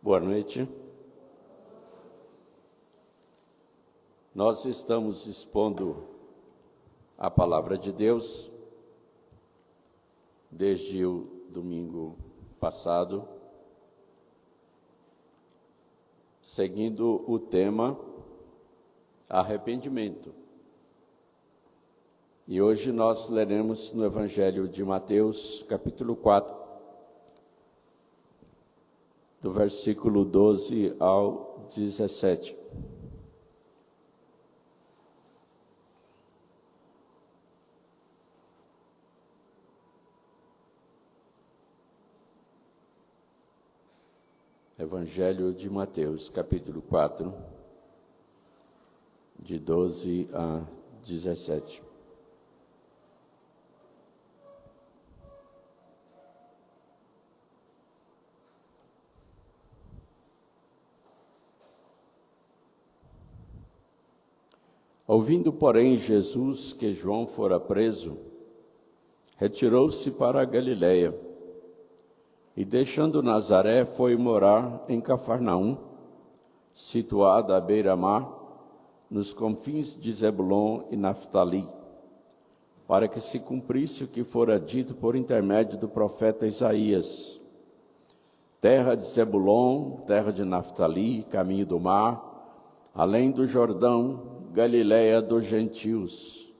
Boa noite. Nós estamos expondo a palavra de Deus desde o domingo passado, seguindo o tema arrependimento. E hoje nós leremos no Evangelho de Mateus, capítulo 4, do versículo 12 ao 17. Evangelho de Mateus, capítulo 4, de 12 a 17. Ouvindo, porém, Jesus que João fora preso, retirou-se para a Galiléia e, deixando Nazaré, foi morar em Cafarnaum, situada à beira-mar, nos confins de Zebulon e Naftali, para que se cumprisse o que fora dito por intermédio do profeta Isaías: terra de Zebulon, terra de Naftali, caminho do mar, além do Jordão, Galiléia dos gentios.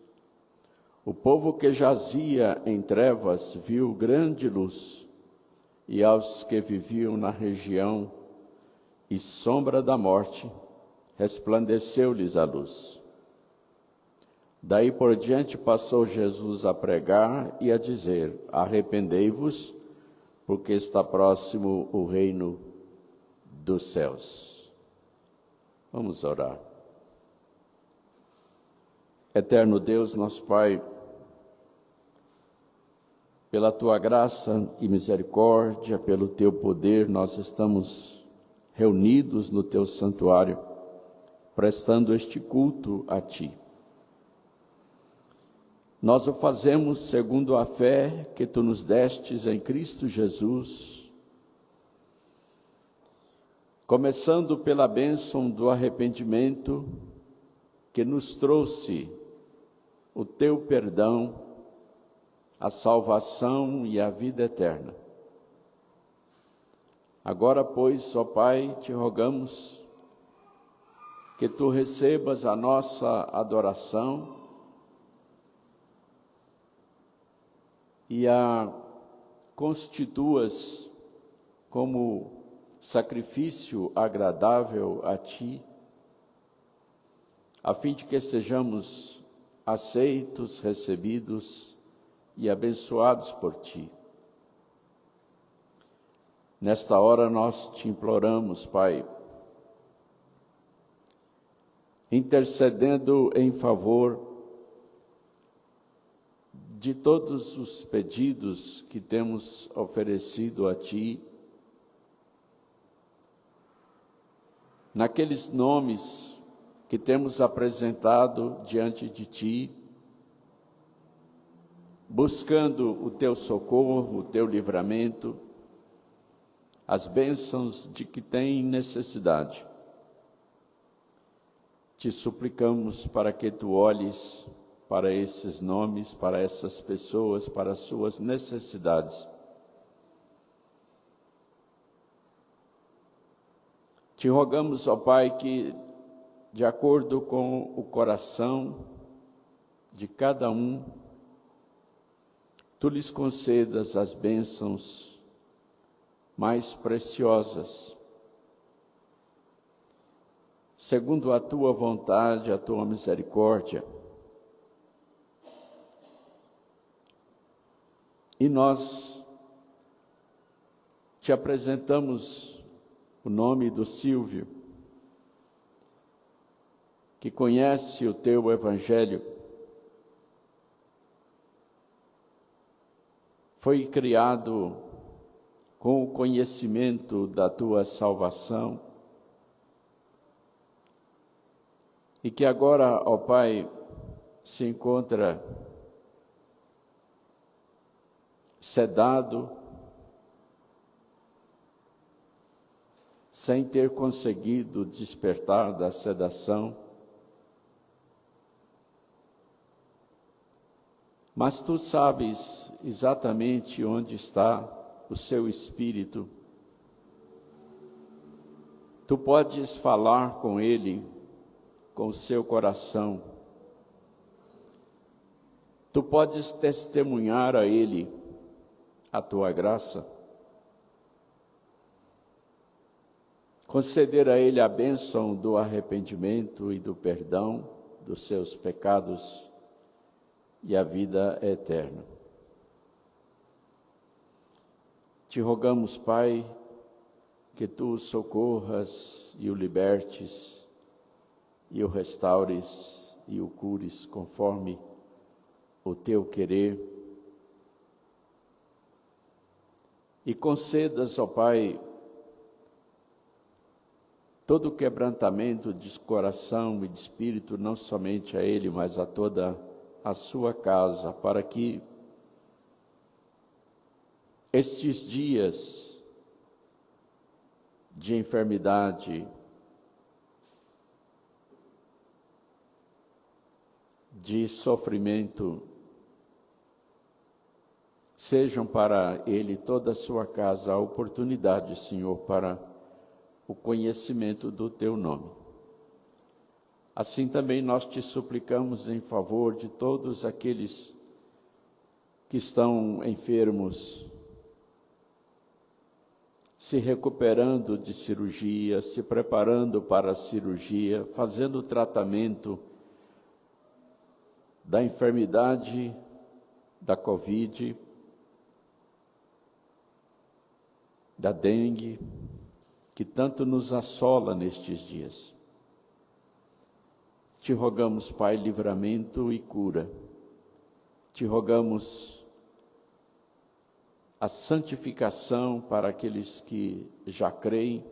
O povo que jazia em trevas viu grande luz, e aos que viviam na região e sombra da morte, resplandeceu-lhes a luz. Daí por diante passou Jesus a pregar e a dizer: arrependei-vos, porque está próximo o reino dos céus. Vamos orar. Eterno Deus, nosso Pai, pela Tua graça e misericórdia, pelo Teu poder, nós estamos reunidos no Teu santuário, prestando este culto a Ti. Nós o fazemos segundo a fé que Tu nos destes em Cristo Jesus, começando pela bênção do arrependimento que nos trouxe o Teu perdão, a salvação e a vida eterna. Agora, pois, ó Pai, te rogamos que Tu recebas a nossa adoração e a constituas como sacrifício agradável a Ti, a fim de que sejamos aceitos, recebidos e abençoados por Ti. Nesta hora nós Te imploramos, Pai, intercedendo em favor de todos os pedidos que temos oferecido a Ti, naqueles nomes que temos apresentado diante de Ti, buscando o Teu socorro, o Teu livramento, as bênçãos de que tem necessidade. Te suplicamos para que Tu olhes para esses nomes, para essas pessoas, para as suas necessidades. Te rogamos, ó Pai, que, de acordo com o coração de cada um, Tu lhes concedas as bênçãos mais preciosas, segundo a Tua vontade, a Tua misericórdia. E nós Te apresentamos o nome do Silvio, que conhece o Teu Evangelho, foi criado com o conhecimento da Tua salvação, e que agora, ó Pai, se encontra sedado, sem ter conseguido despertar da sedação. Mas tu sabes exatamente onde está o seu espírito. Tu podes falar com ele, com o seu coração. Tu podes testemunhar a ele a tua graça. Conceder a ele a bênção do arrependimento e do perdão dos seus pecados e a vida eterna. Te rogamos, Pai, que tu o socorras e o libertes, e o restaures e o cures conforme o teu querer. E concedas, ó Pai, todo o quebrantamento de coração e de espírito, não somente a ele, mas a toda a sua casa, para que estes dias de enfermidade, de sofrimento, sejam para ele, toda a sua casa, a oportunidade, Senhor, para o conhecimento do teu nome. Assim também nós te suplicamos em favor de todos aqueles que estão enfermos, se recuperando de cirurgia, se preparando para a cirurgia, fazendo o tratamento da enfermidade da Covid, da dengue, que tanto nos assola nestes dias. Te rogamos, Pai, livramento e cura. Te rogamos a santificação para aqueles que já creem,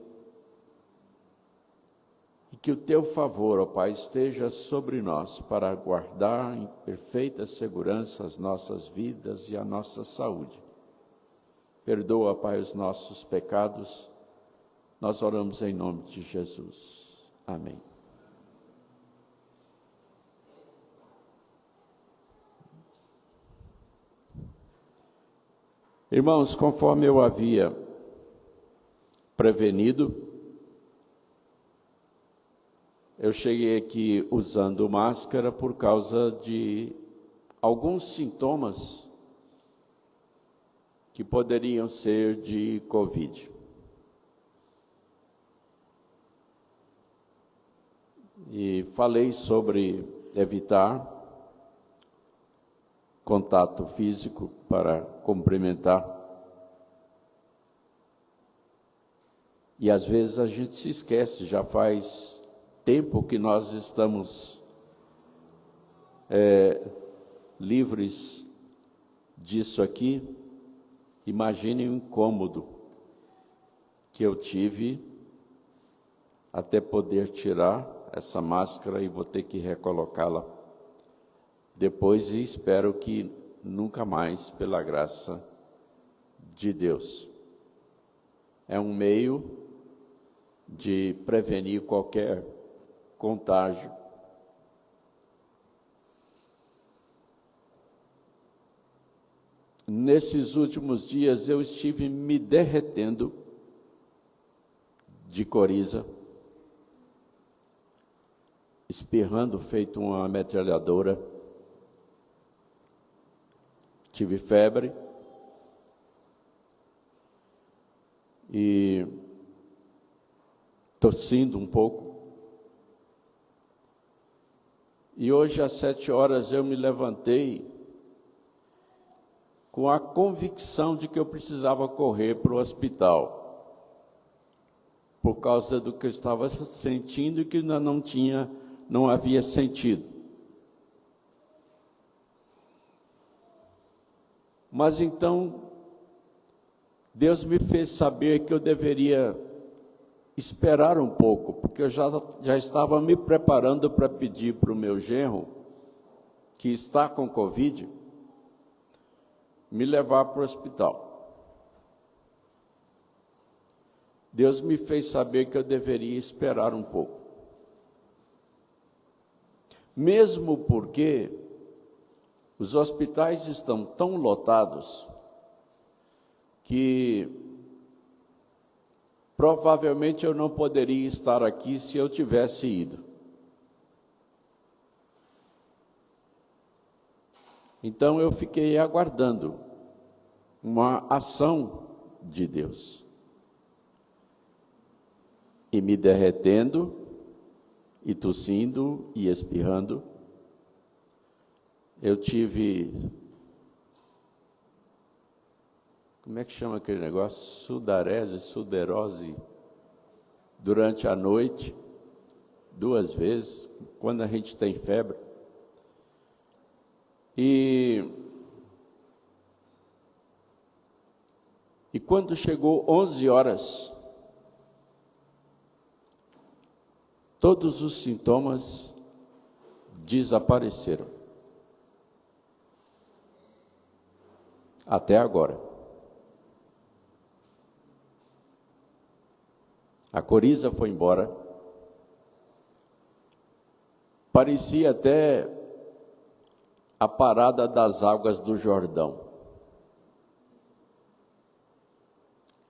e que o teu favor, ó Pai, esteja sobre nós para guardar em perfeita segurança as nossas vidas e a nossa saúde. Perdoa, Pai, os nossos pecados. Nós oramos em nome de Jesus. Amém. Irmãos, conforme eu havia prevenido, eu cheguei aqui usando máscara por causa de alguns sintomas que poderiam ser de Covid. E falei sobre evitar contato físico para cumprimentar. E às vezes a gente se esquece, já faz tempo que nós estamos livres disso aqui. Imaginem o incômodo que eu tive até poder tirar essa máscara e vou ter que recolocá-la depois, e espero que nunca mais, pela graça de Deus. É um meio de prevenir qualquer contágio. Nesses últimos dias eu estive me derretendo de coriza, espirrando feito uma metralhadora. Tive febre e tossindo um pouco. E hoje às 7 horas eu me levantei com a convicção de que eu precisava correr para o hospital, por causa do que eu estava sentindo e que ainda não havia sentido. Mas então, Deus me fez saber que eu deveria esperar um pouco, porque eu já estava me preparando para pedir para o meu genro, que está com Covid, me levar para o hospital. Deus me fez saber que eu deveria esperar um pouco. Mesmo porque os hospitais estão tão lotados que provavelmente eu não poderia estar aqui se eu tivesse ido. Então eu fiquei aguardando uma ação de Deus. E me derretendo, e tossindo, e espirrando, eu tive, como é que chama aquele negócio? Sudarese, suderose, durante a noite, 2 vezes, quando a gente tem febre. E quando chegou 11 horas, todos os sintomas desapareceram. Até agora. A coriza foi embora. Parecia até a parada das águas do Jordão.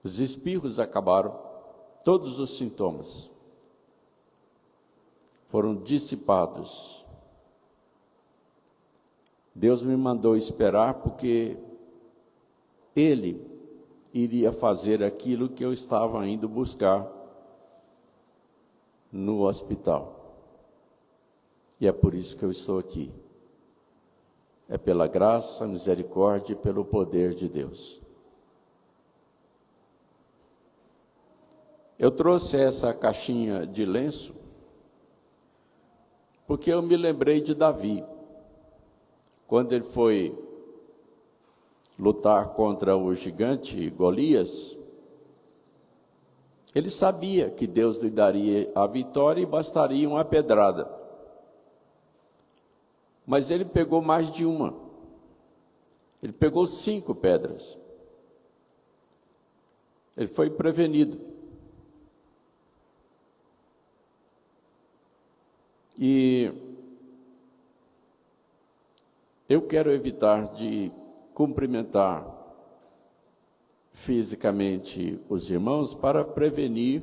Os espirros acabaram, todos os sintomas foram dissipados. Deus me mandou esperar porque Ele iria fazer aquilo que eu estava indo buscar no hospital. E é por isso que eu estou aqui. É pela graça, misericórdia e pelo poder de Deus. Eu trouxe essa caixinha de lenço porque eu me lembrei de Davi, quando ele foi lutar contra o gigante Golias. Ele sabia que Deus lhe daria a vitória e bastaria uma pedrada. Mas ele pegou mais de uma. Ele pegou 5 pedras. Ele foi prevenido. E eu quero evitar de cumprimentar fisicamente os irmãos para prevenir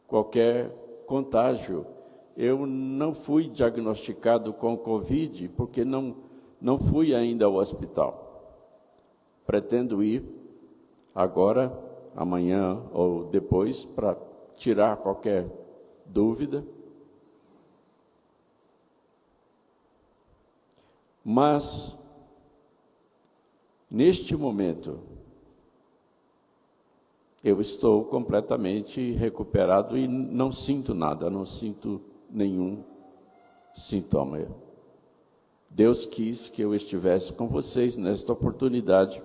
qualquer contágio. Eu não fui diagnosticado com Covid porque não fui ainda ao hospital. Pretendo ir agora, amanhã ou depois, para tirar qualquer dúvida. Mas, neste momento, eu estou completamente recuperado e não sinto nada, não sinto nenhum sintoma. Deus quis que eu estivesse com vocês nesta oportunidade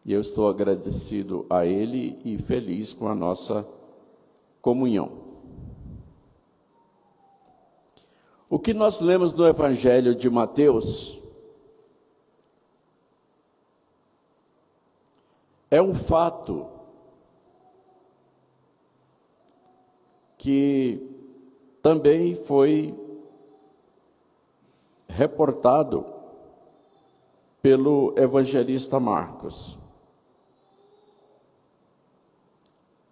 e eu estou agradecido a Ele e feliz com a nossa comunhão. O que nós lemos no Evangelho de Mateus é um fato que também foi reportado pelo evangelista Marcos.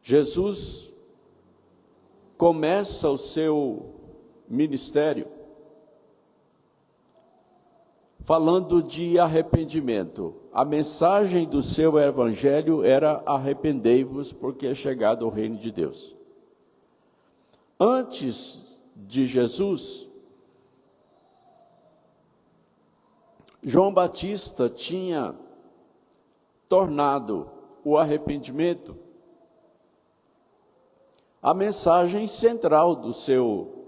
Jesus começa o seu ministério falando de arrependimento. A mensagem do seu evangelho era: arrependei-vos, porque é chegado o reino de Deus. Antes de Jesus, João Batista tinha tornado o arrependimento a mensagem central do seu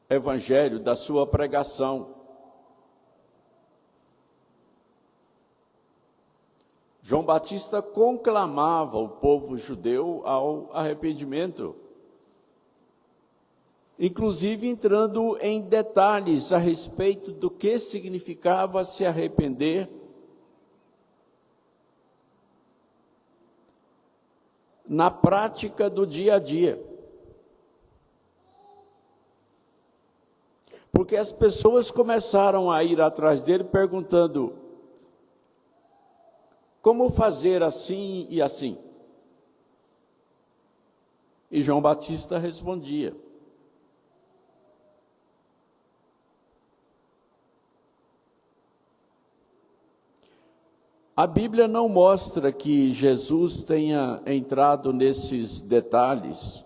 evangelho, da sua pregação. João Batista conclamava o povo judeu ao arrependimento, inclusive entrando em detalhes a respeito do que significava se arrepender. na prática do dia a dia. Porque as pessoas começaram a ir atrás dele perguntando: como fazer assim e assim? E João Batista respondia. A Bíblia não mostra que Jesus tenha entrado nesses detalhes,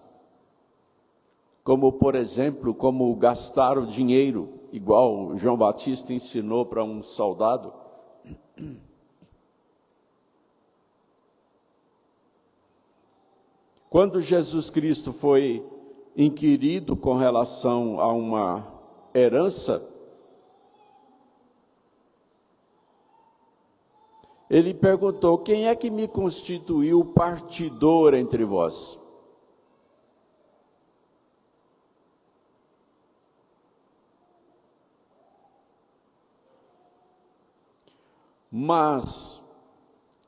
como, por exemplo, como gastar o dinheiro, igual João Batista ensinou para um soldado. Quando Jesus Cristo foi inquirido com relação a uma herança, ele perguntou: quem é que me constituiu partidor entre vós? Mas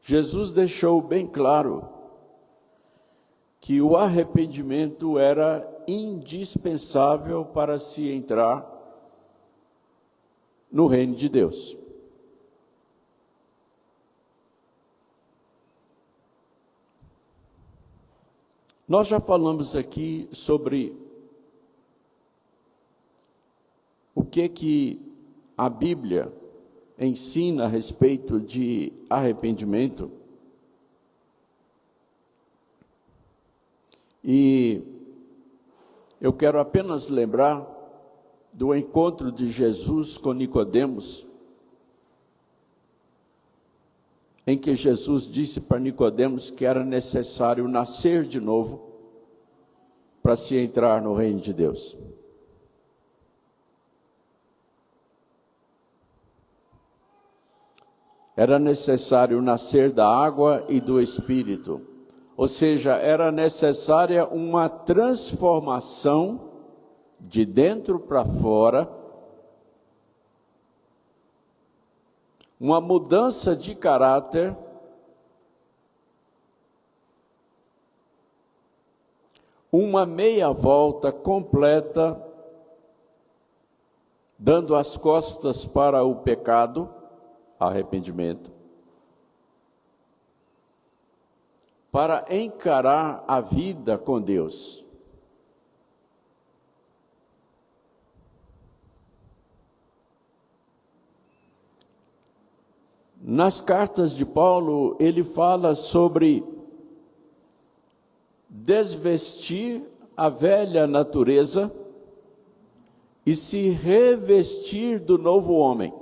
Jesus deixou bem claro que o arrependimento era indispensável para se entrar no reino de Deus. Nós já falamos aqui sobre o que a Bíblia ensina a respeito de arrependimento. E eu quero apenas lembrar do encontro de Jesus com Nicodemos, em que Jesus disse para Nicodemos que era necessário nascer de novo para se entrar no reino de Deus. Era necessário nascer da água e do Espírito. Ou seja, era necessária uma transformação de dentro para fora, uma mudança de caráter, uma meia volta completa, dando as costas para o pecado, arrependimento, para encarar a vida com Deus. Nas cartas de Paulo, ele fala sobre desvestir a velha natureza e se revestir do novo homem.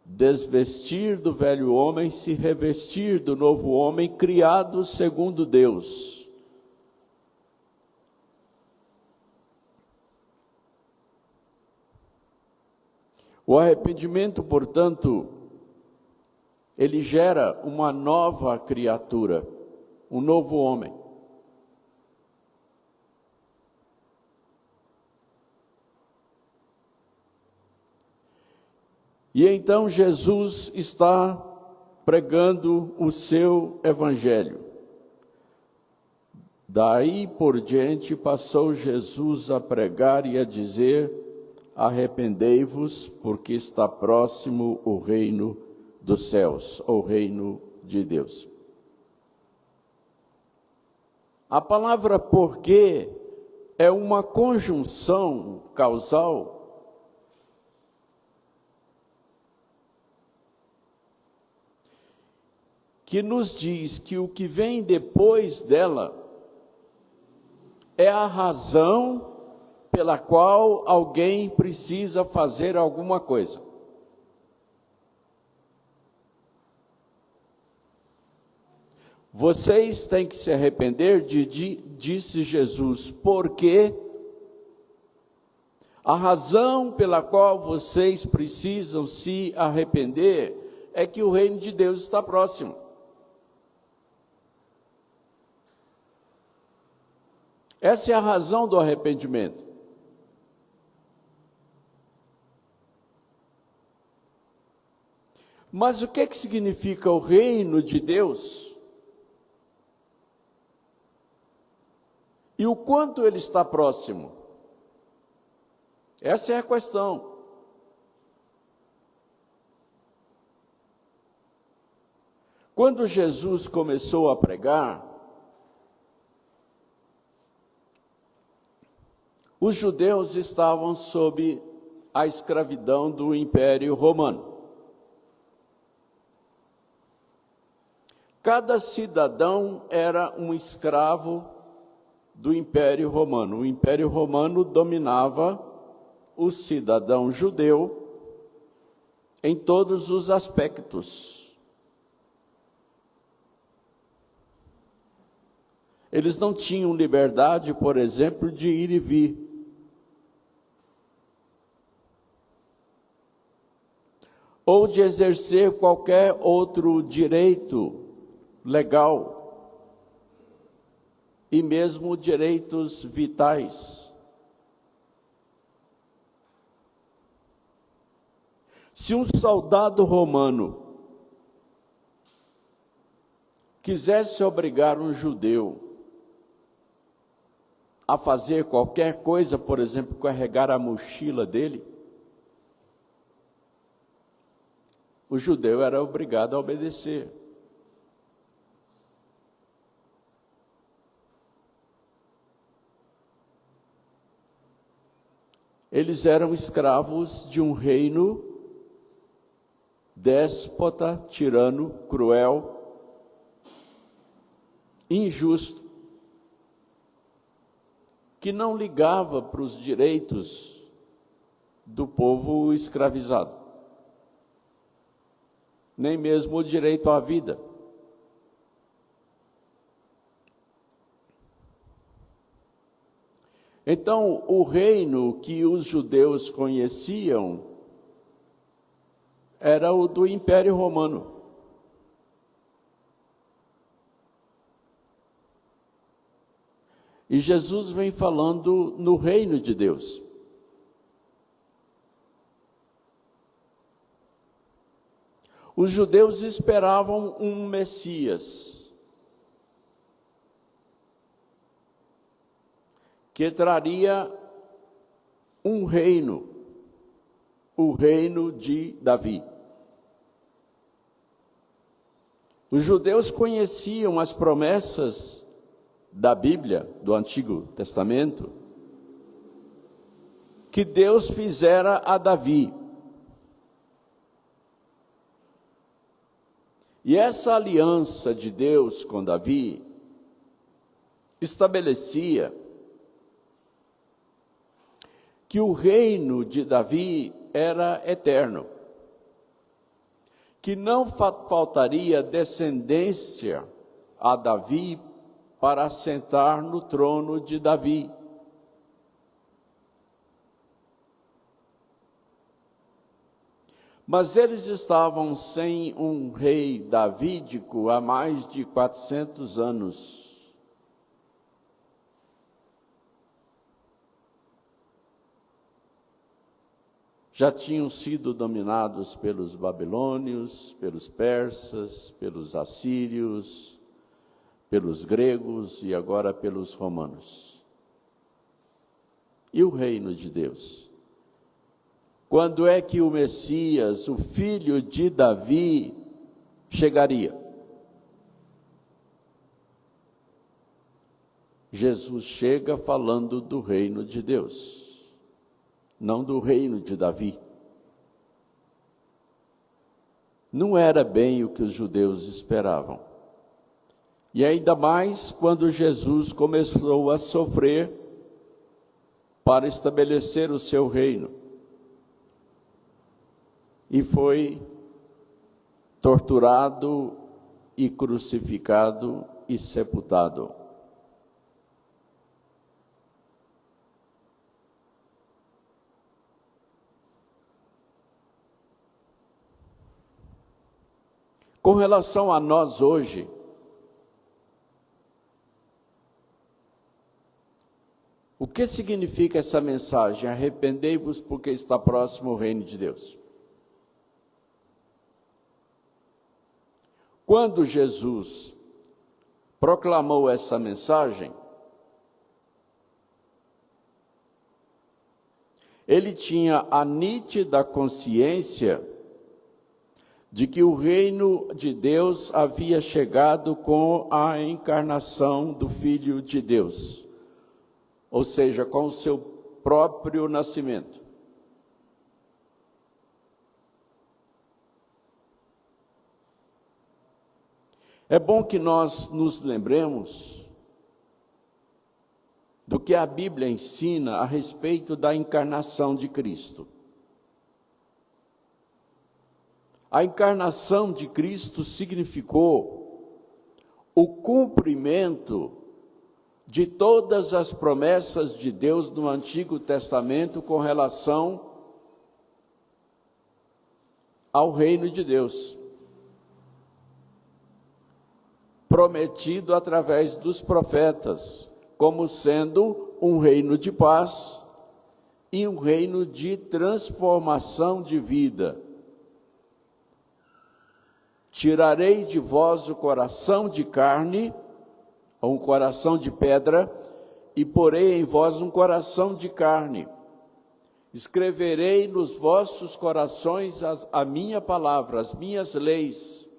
Desvestir do velho homem, se revestir do novo homem, criado segundo Deus. O arrependimento, portanto, ele gera uma nova criatura, um novo homem. E então Jesus está pregando o seu evangelho. Daí por diante passou Jesus a pregar e a dizer: arrependei-vos, porque está próximo o reino dos céus, o reino de Deus. A palavra porque é uma conjunção causal que nos diz que o que vem depois dela é a razão pela qual alguém precisa fazer alguma coisa. Vocês têm que se arrepender, disse Jesus, porque a razão pela qual vocês precisam se arrepender é que o reino de Deus está próximo. Essa é a razão do arrependimento. Mas o que significa o reino de Deus? E o quanto ele está próximo? Essa é a questão. Quando Jesus começou a pregar, os judeus estavam sob a escravidão do Império Romano. Cada cidadão era um escravo do Império Romano. O Império Romano dominava o cidadão judeu em todos os aspectos. Eles não tinham liberdade, por exemplo, de ir e vir. Ou de exercer qualquer outro direito legal, e mesmo direitos vitais. Se um soldado romano quisesse obrigar um judeu a fazer qualquer coisa, por exemplo, carregar a mochila dele, o judeu era obrigado a obedecer. Eles eram escravos de um reino déspota, tirano, cruel, injusto, que não ligava para os direitos do povo escravizado, nem mesmo o direito à vida. Então, o reino que os judeus conheciam era o do Império Romano. E Jesus vem falando no reino de Deus. Os judeus esperavam um Messias que traria um reino, o reino de Davi. Os judeus conheciam as promessas da Bíblia, do Antigo Testamento, que Deus fizera a Davi. E essa aliança de Deus com Davi estabelecia que o reino de Davi era eterno, que não faltaria descendência a Davi para assentar no trono de Davi. Mas eles estavam sem um rei davídico há mais de 400 anos. Já tinham sido dominados pelos babilônios, pelos persas, pelos assírios, pelos gregos e agora pelos romanos. E o reino de Deus? Quando é que o Messias, o filho de Davi, chegaria? Jesus chega falando do reino de Deus, não do reino de Davi. Não era bem o que os judeus esperavam. E ainda mais quando Jesus começou a sofrer para estabelecer o seu reino. E foi torturado e crucificado e sepultado. Com relação a nós hoje, o que significa essa mensagem? Arrependei-vos porque está próximo o reino de Deus. Quando Jesus proclamou essa mensagem, Ele tinha a nítida consciência de que o reino de Deus havia chegado com a encarnação do Filho de Deus, ou seja, com o seu próprio nascimento. É bom que nós nos lembremos do que a Bíblia ensina a respeito da encarnação de Cristo. A encarnação de Cristo significou o cumprimento de todas as promessas de Deus no Antigo Testamento com relação ao reino de Deus, prometido através dos profetas, como sendo um reino de paz e um reino de transformação de vida. Tirarei de vós o coração de carne, ou um coração de pedra, e porei em vós um coração de carne. Escreverei nos vossos corações a minha palavra, as minhas leis,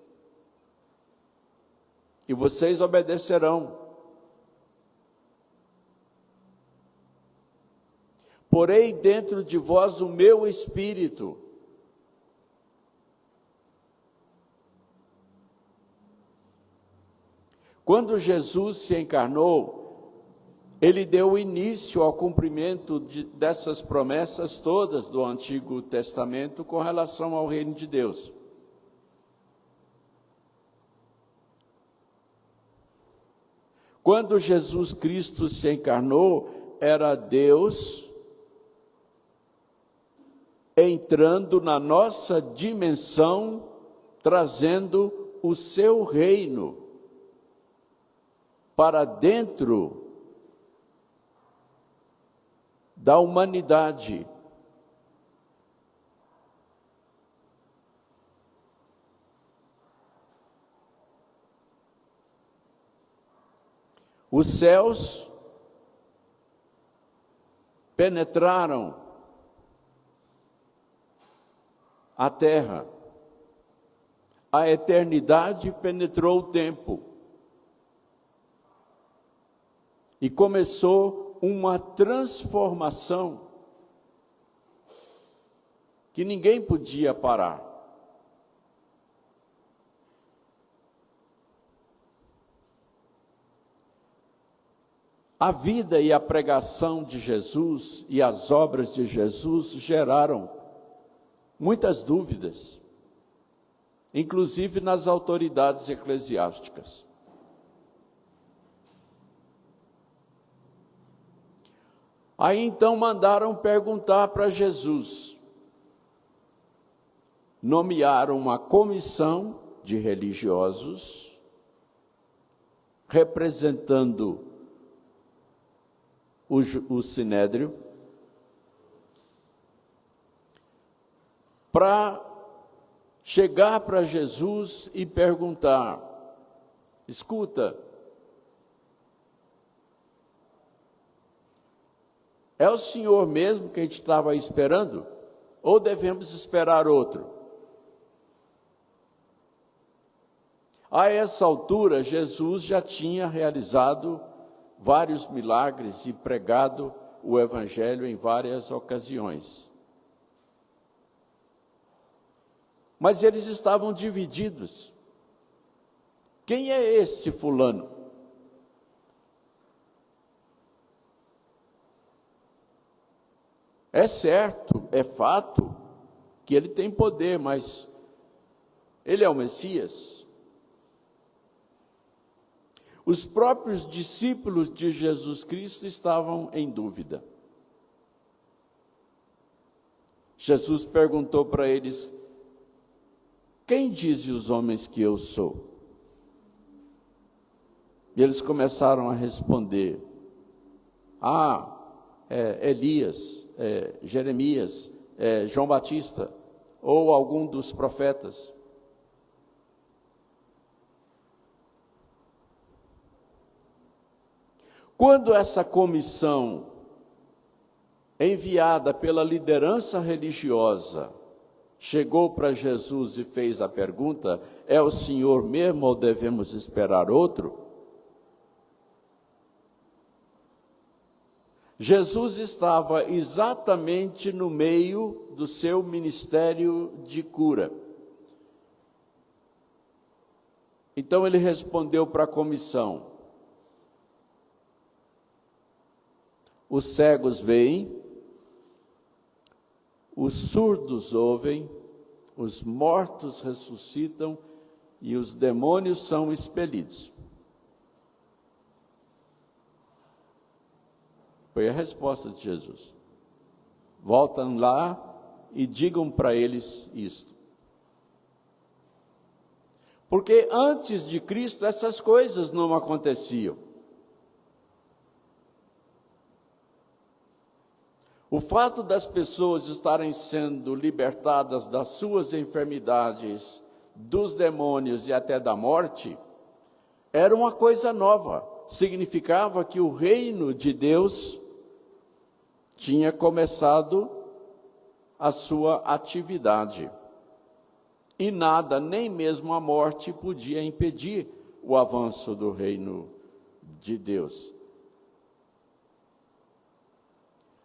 e vocês obedecerão. Porei dentro de vós o meu espírito. Quando Jesus se encarnou, ele deu início ao cumprimento dessas promessas todas do Antigo Testamento com relação ao reino de Deus. Quando Jesus Cristo se encarnou, era Deus entrando na nossa dimensão, trazendo o seu reino para dentro da humanidade. Os céus penetraram a terra, a eternidade penetrou o tempo. E começou uma transformação que ninguém podia parar. A vida e a pregação de Jesus e as obras de Jesus geraram muitas dúvidas, inclusive nas autoridades eclesiásticas. Aí então mandaram perguntar para Jesus. Nomearam uma comissão de religiosos, representando o Sinédrio, para chegar para Jesus e perguntar: escuta, é o Senhor mesmo que a gente estava esperando? Ou devemos esperar outro? A essa altura, Jesus já tinha realizado vários milagres e pregado o Evangelho em várias ocasiões. Mas eles estavam divididos. Quem é esse fulano? É certo, é fato que ele tem poder, mas ele é o Messias? Os próprios discípulos de Jesus Cristo estavam em dúvida. Jesus perguntou para eles: quem dizem os homens que eu sou? E eles começaram a responder: Elias, Jeremias, João Batista, ou algum dos profetas. Quando essa comissão enviada pela liderança religiosa, chegou para Jesus e fez a pergunta: é o Senhor mesmo ou devemos esperar outro? Jesus estava exatamente no meio do seu ministério de cura. Então ele respondeu para a comissão: os cegos veem, os surdos ouvem, os mortos ressuscitam e os demônios são expelidos. Foi a resposta de Jesus. Voltam lá e digam para eles isto. Porque antes de Cristo essas coisas não aconteciam. O fato das pessoas estarem sendo libertadas das suas enfermidades, dos demônios e até da morte, era uma coisa nova. Significava que o reino de Deus tinha começado a sua atividade. E nada, nem mesmo a morte, podia impedir o avanço do reino de Deus.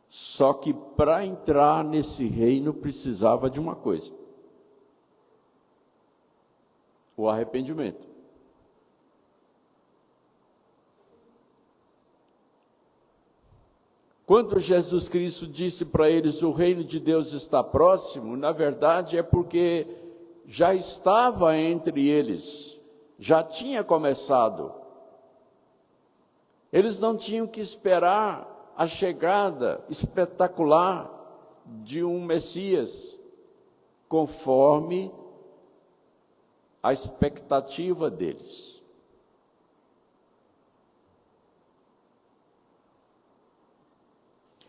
Só que para entrar nesse reino precisava de uma coisa: o arrependimento. Quando Jesus Cristo disse para eles: o reino de Deus está próximo, na verdade é porque já estava entre eles, já tinha começado. Eles não tinham que esperar a chegada espetacular de um Messias, conforme a expectativa deles.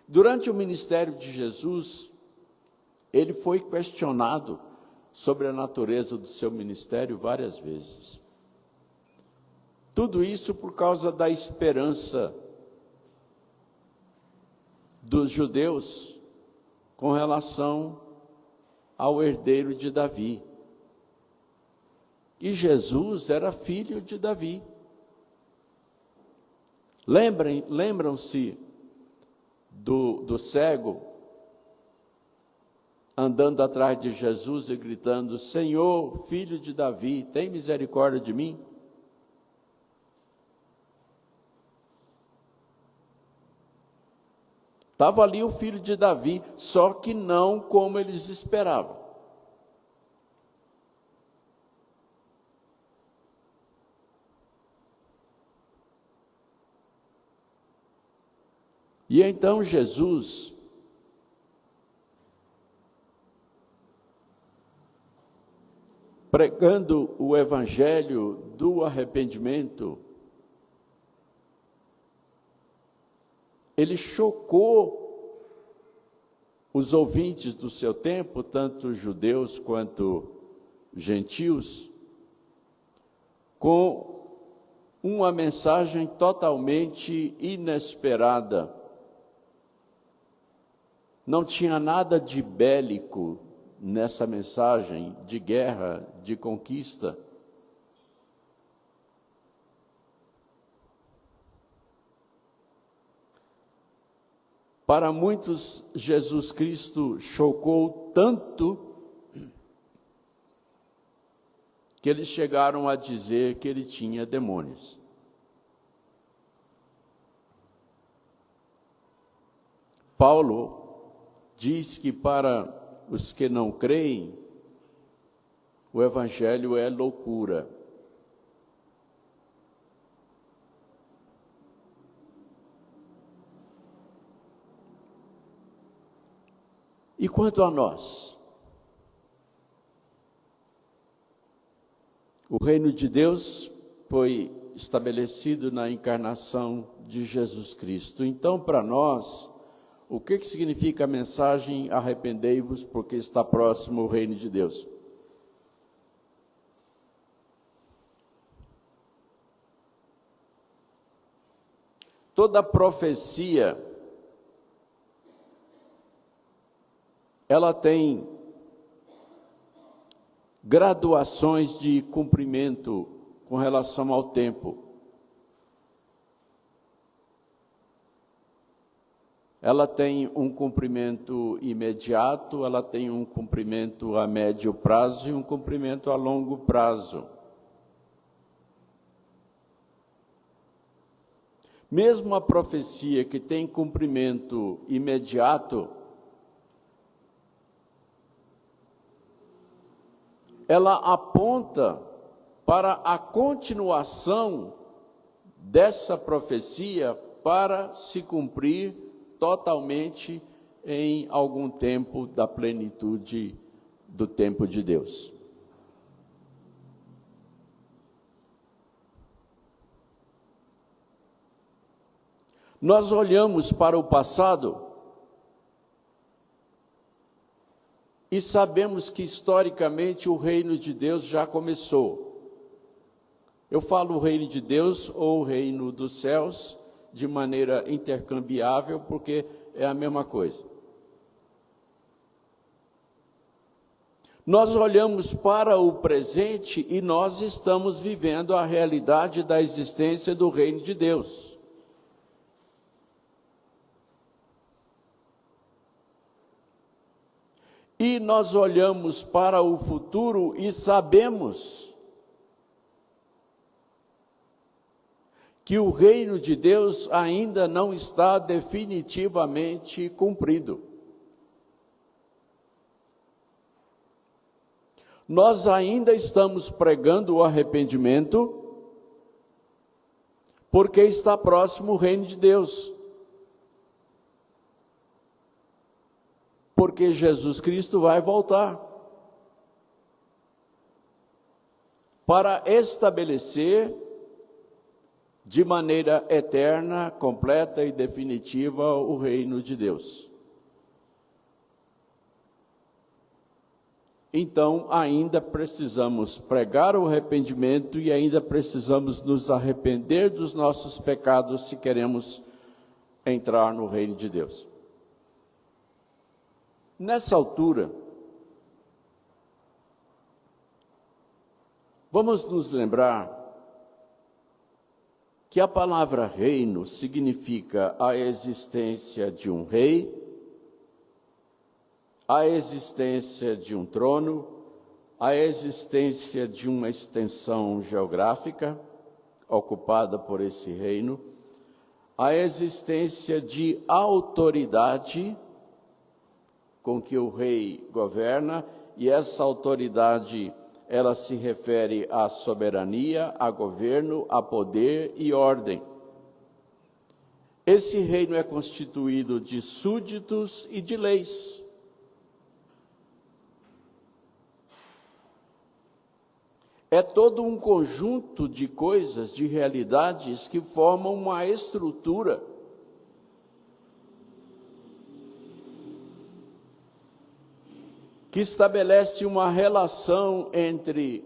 Durante o ministério de Jesus, ele foi questionado sobre a natureza do seu ministério várias vezes. Tudo isso por causa da esperança dos judeus com relação ao herdeiro de Davi. E Jesus era filho de Davi. Lembram-se do cego andando atrás de Jesus e gritando: Senhor, filho de Davi, tem misericórdia de mim? Estava ali o filho de Davi, só que não como eles esperavam. E então Jesus pregando o evangelho do arrependimento, ele chocou os ouvintes do seu tempo, tanto judeus quanto gentios, com uma mensagem totalmente inesperada. Não tinha nada de bélico nessa mensagem, de guerra, de conquista. Para muitos, Jesus Cristo chocou tanto que eles chegaram a dizer que ele tinha demônios. Paulo diz que para os que não creem, o evangelho é loucura. E quanto a nós? O reino de Deus foi estabelecido na encarnação de Jesus Cristo. Então, para nós, o que significa a mensagem arrependei-vos porque está próximo o reino de Deus? Toda profecia ela tem graduações de cumprimento com relação ao tempo. Ela tem um cumprimento imediato, ela tem um cumprimento a médio prazo e um cumprimento a longo prazo. Mesmo a profecia que tem cumprimento imediato, ela aponta para a continuação dessa profecia para se cumprir totalmente em algum tempo da plenitude do tempo de Deus. Nós olhamos para o passado e sabemos que historicamente o reino de Deus já começou. Eu falo o reino de Deus ou o reino dos céus de maneira intercambiável, porque é a mesma coisa. Nós olhamos para o presente e nós estamos vivendo a realidade da existência do reino de Deus. E nós olhamos para o futuro e sabemos que o reino de Deus ainda não está definitivamente cumprido. Nós ainda estamos pregando o arrependimento, porque está próximo o reino de Deus. Porque Jesus Cristo vai voltar para estabelecer de maneira eterna, completa e definitiva o reino de Deus. Então, ainda precisamos pregar o arrependimento e ainda precisamos nos arrepender dos nossos pecados se queremos entrar no reino de Deus. Nessa altura, vamos nos lembrar que a palavra reino significa a existência de um rei, a existência de um trono, a existência de uma extensão geográfica ocupada por esse reino, a existência de autoridade com que o rei governa, e essa autoridade ela se refere à soberania, a governo, a poder e ordem. Esse reino é constituído de súditos e de leis. É todo um conjunto de coisas, de realidades que formam uma estrutura que estabelece uma relação entre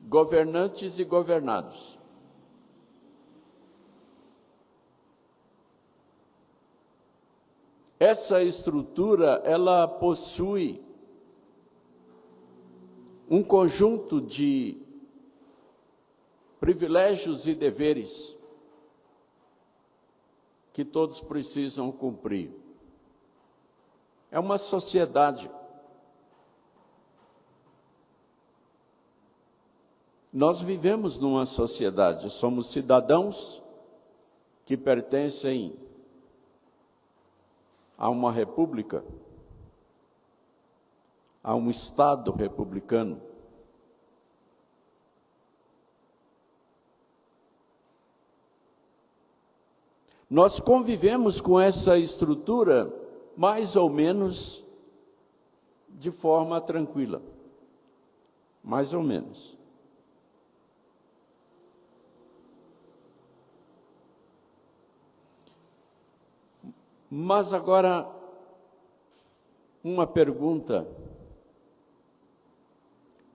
governantes e governados. Essa estrutura, ela possui um conjunto de privilégios e deveres que todos precisam cumprir. É uma sociedade. Nós vivemos numa sociedade, somos cidadãos que pertencem a uma república, a um Estado republicano. Nós convivemos com essa estrutura mais ou menos de forma tranquila, mais ou menos. Mas agora, uma pergunta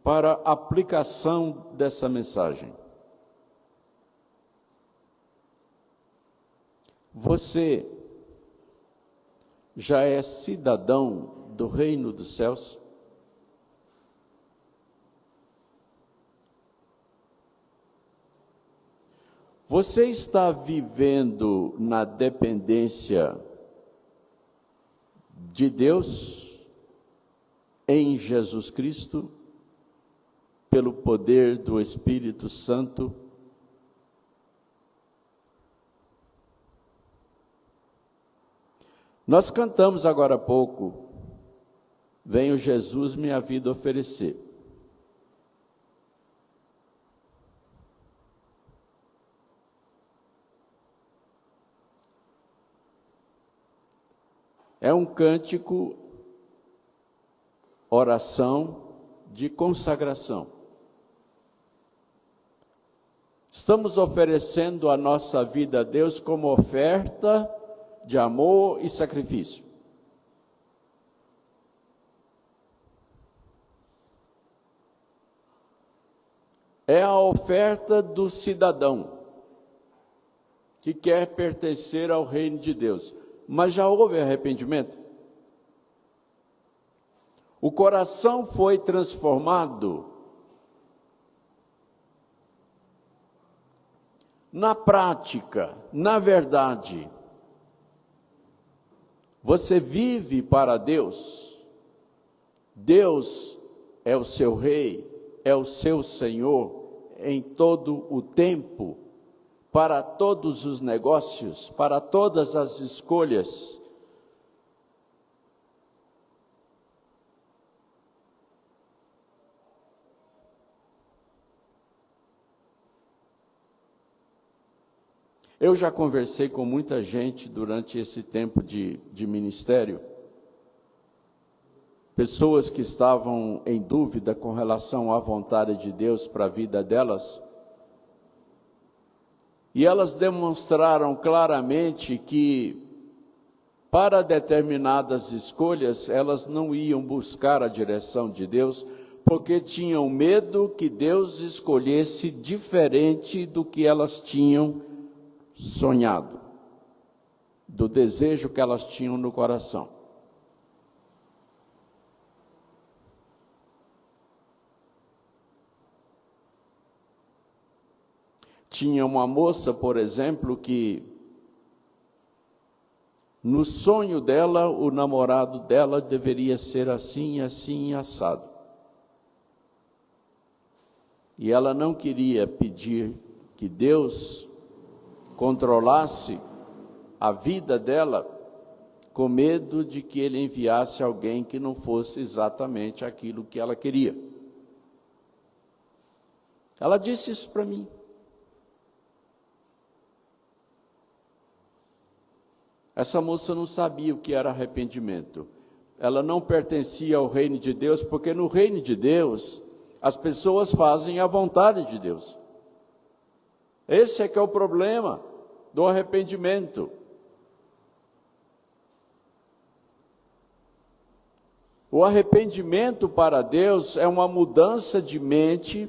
para a aplicação dessa mensagem. Você já é cidadão do reino dos céus? Você está vivendo na dependência de Deus em Jesus Cristo, pelo poder do Espírito Santo? Nós cantamos agora há pouco, venho Jesus minha vida oferecer. É um cântico, oração de consagração. Estamos oferecendo a nossa vida a Deus como oferta de amor e sacrifício. É a oferta do cidadão que quer pertencer ao reino de Deus. Mas já houve arrependimento? O coração foi transformado? Na prática, na verdade, você vive para Deus? Deus é o seu Rei, é o seu Senhor em todo o tempo, para todos os negócios, para todas as escolhas. Eu já conversei com muita gente durante esse tempo de ministério, pessoas que estavam em dúvida com relação à vontade de Deus para a vida delas, e elas demonstraram claramente que, para determinadas escolhas, elas não iam buscar a direção de Deus, porque tinham medo que Deus escolhesse diferente do que elas tinham sonhado, do desejo que elas tinham no coração. Tinha uma moça, por exemplo, que no sonho dela, o namorado dela deveria ser assim, assim, assado. E ela não queria pedir que Deus controlasse a vida dela, com medo de que Ele enviasse alguém que não fosse exatamente aquilo que ela queria. Ela disse isso para mim. Essa moça não sabia o que era arrependimento. Ela não pertencia ao reino de Deus, porque no reino de Deus, as pessoas fazem a vontade de Deus. Esse é que é o problema do arrependimento. O arrependimento para Deus é uma mudança de mente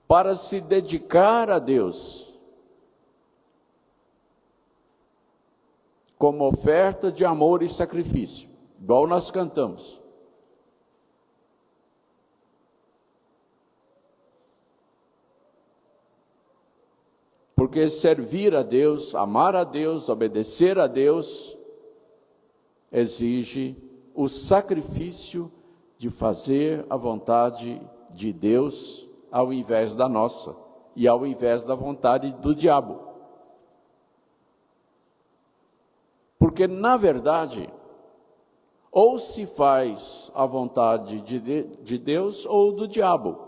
para se dedicar a Deus, como oferta de amor e sacrifício, igual nós cantamos. Porque servir a Deus, amar a Deus, obedecer a Deus, exige o sacrifício de fazer a vontade de Deus ao invés da nossa e ao invés da vontade do diabo. Porque, na verdade, ou se faz a vontade de Deus ou do diabo.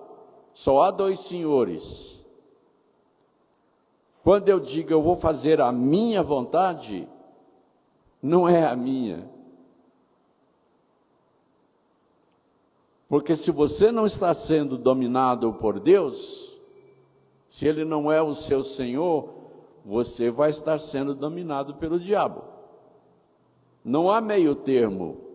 Só há dois senhores. Quando eu digo eu vou fazer a minha vontade, não é a minha. Porque se você não está sendo dominado por Deus, se Ele não é o seu Senhor, você vai estar sendo dominado pelo diabo. Não há meio termo.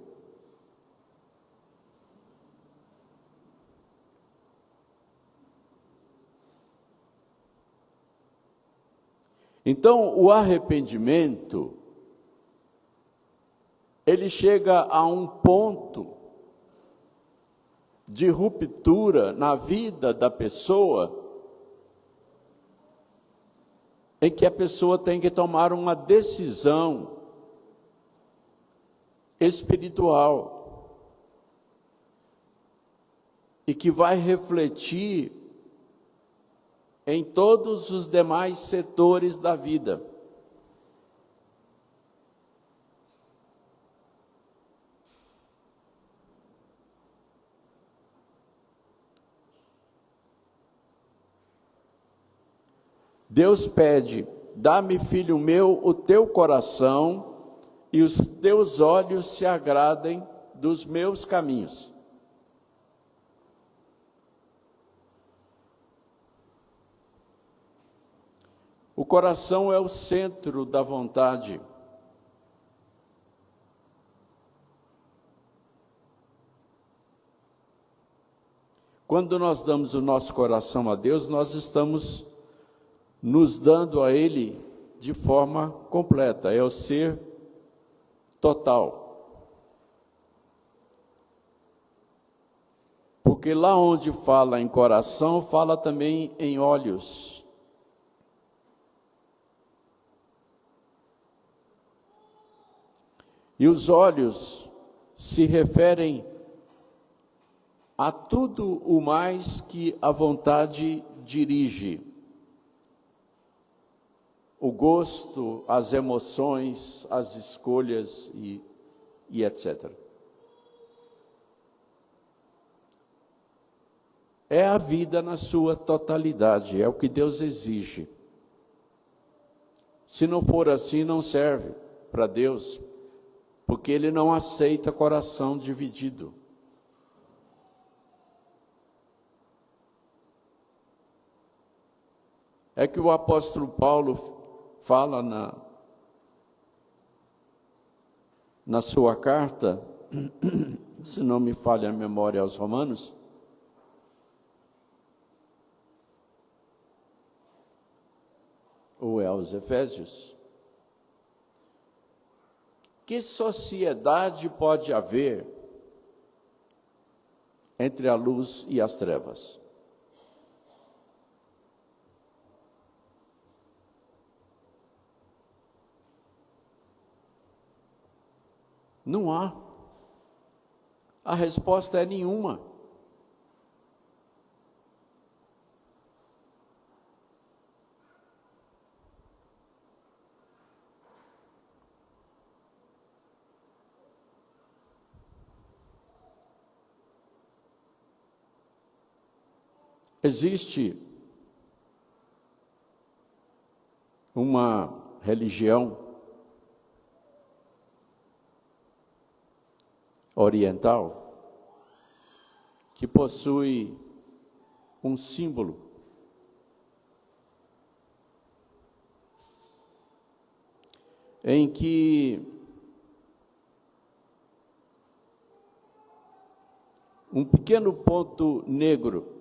Então, o arrependimento ele chega a um ponto de ruptura na vida da pessoa, em que a pessoa tem que tomar uma decisão espiritual e que vai refletir em todos os demais setores da vida. Deus pede: dá-me, filho meu, o teu coração, e os teus olhos se agradem dos meus caminhos. O coração é o centro da vontade. Quando nós damos o nosso coração a Deus, nós estamos nos dando a Ele de forma completa, é o ser total. Porque lá onde fala em coração, fala também em olhos. E os olhos se referem a tudo o mais que a vontade dirige. O gosto, as emoções, as escolhas e etc. É a vida na sua totalidade, é o que Deus exige. Se não for assim, não serve para Deus, porque Ele não aceita coração dividido. É que o apóstolo Paulo fala na sua carta, se não me falha a memória, aos Romanos, ou é aos Efésios, que sociedade pode haver entre a luz e as trevas? Não há. A resposta é nenhuma. Existe uma religião oriental que possui um símbolo em que um pequeno ponto negro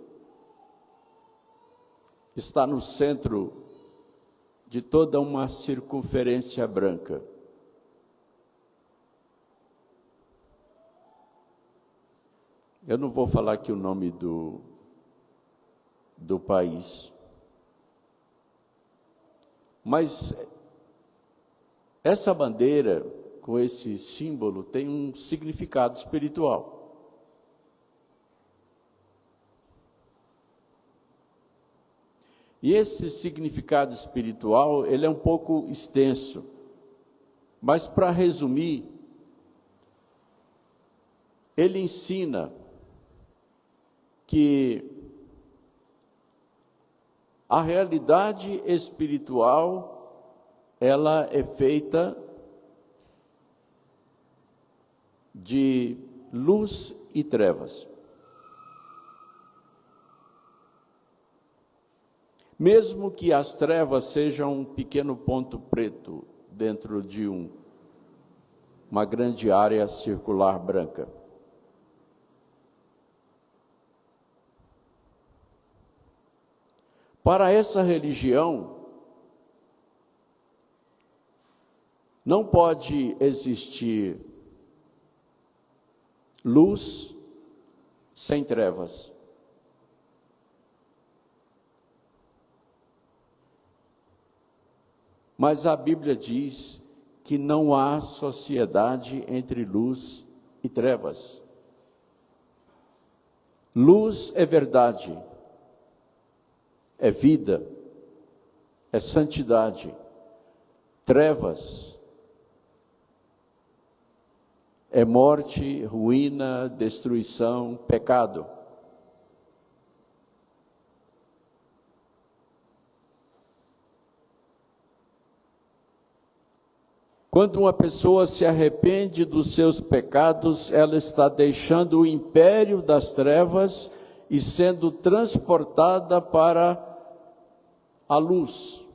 está no centro de toda uma circunferência branca. Eu não vou falar aqui o nome do país, mas essa bandeira, com esse símbolo, tem um significado espiritual. E esse significado espiritual, ele é um pouco extenso, mas para resumir, ele ensina que a realidade espiritual, ela é feita de luz e trevas. Mesmo que as trevas sejam um pequeno ponto preto dentro de uma grande área circular branca. Para essa religião, não pode existir luz sem trevas. Mas a Bíblia diz que não há sociedade entre luz e trevas. Luz é verdade, é vida, é santidade. Trevas é morte, ruína, destruição, pecado. Quando uma pessoa se arrepende dos seus pecados, ela está deixando o império das trevas e sendo transportada para a luz.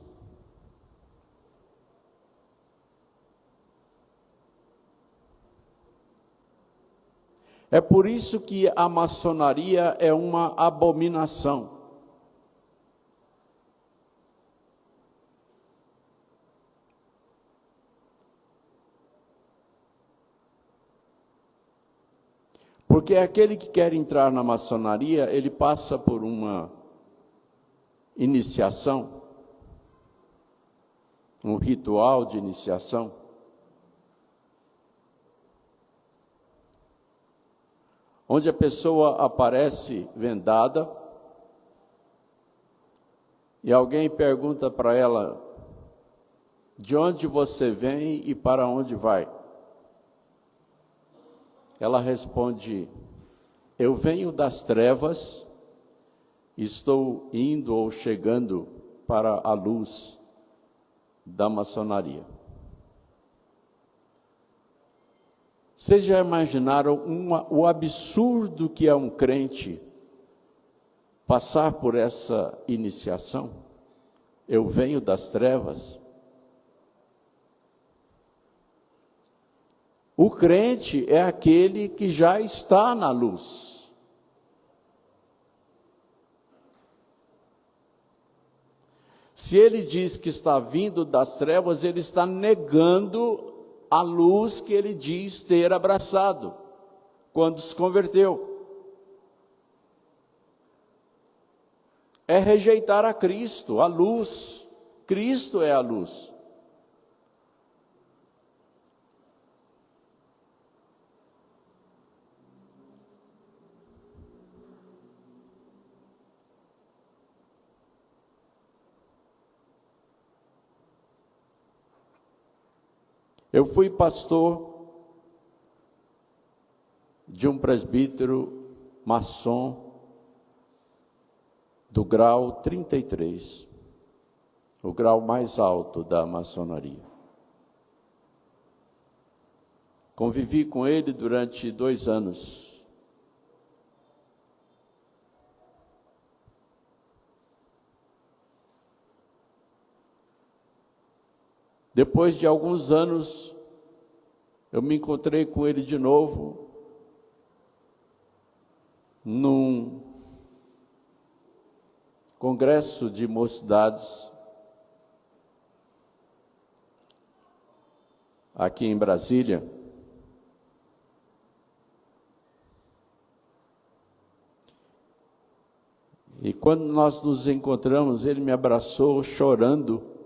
É por isso que a maçonaria é uma abominação. Porque aquele que quer entrar na maçonaria, ele passa por uma iniciação, um ritual de iniciação, onde a pessoa aparece vendada e alguém pergunta para ela: de onde você vem e para onde vai? Ela responde: eu venho das trevas, estou indo ou chegando para a luz da maçonaria. Vocês já imaginaram o absurdo que é um crente passar por essa iniciação? Eu venho das trevas. O crente é aquele que já está na luz. Se ele diz que está vindo das trevas, ele está negando a luz que ele diz ter abraçado quando se converteu. É rejeitar a Cristo, a luz. Cristo é a luz. Eu fui pastor de um presbítero maçom do grau 33, o grau mais alto da maçonaria. Convivi com ele durante 2 anos. Depois de alguns anos, eu me encontrei com ele de novo, num congresso de mocidades, aqui em Brasília. E quando nós nos encontramos, ele me abraçou chorando,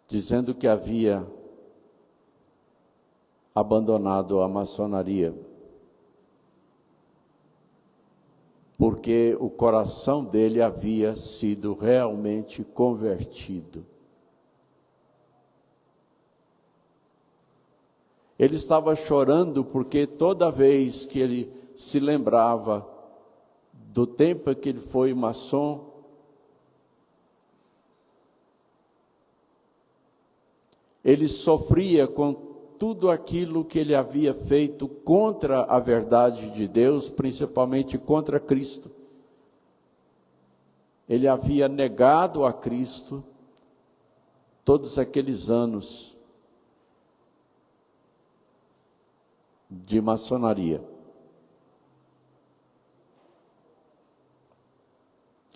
dizendo que havia abandonado a maçonaria, porque o coração dele havia sido realmente convertido. Ele estava chorando porque toda vez que ele se lembrava do tempo em que ele foi maçom, ele sofria com tudo aquilo que ele havia feito contra a verdade de Deus, principalmente contra Cristo. Ele havia negado a Cristo todos aqueles anos de maçonaria.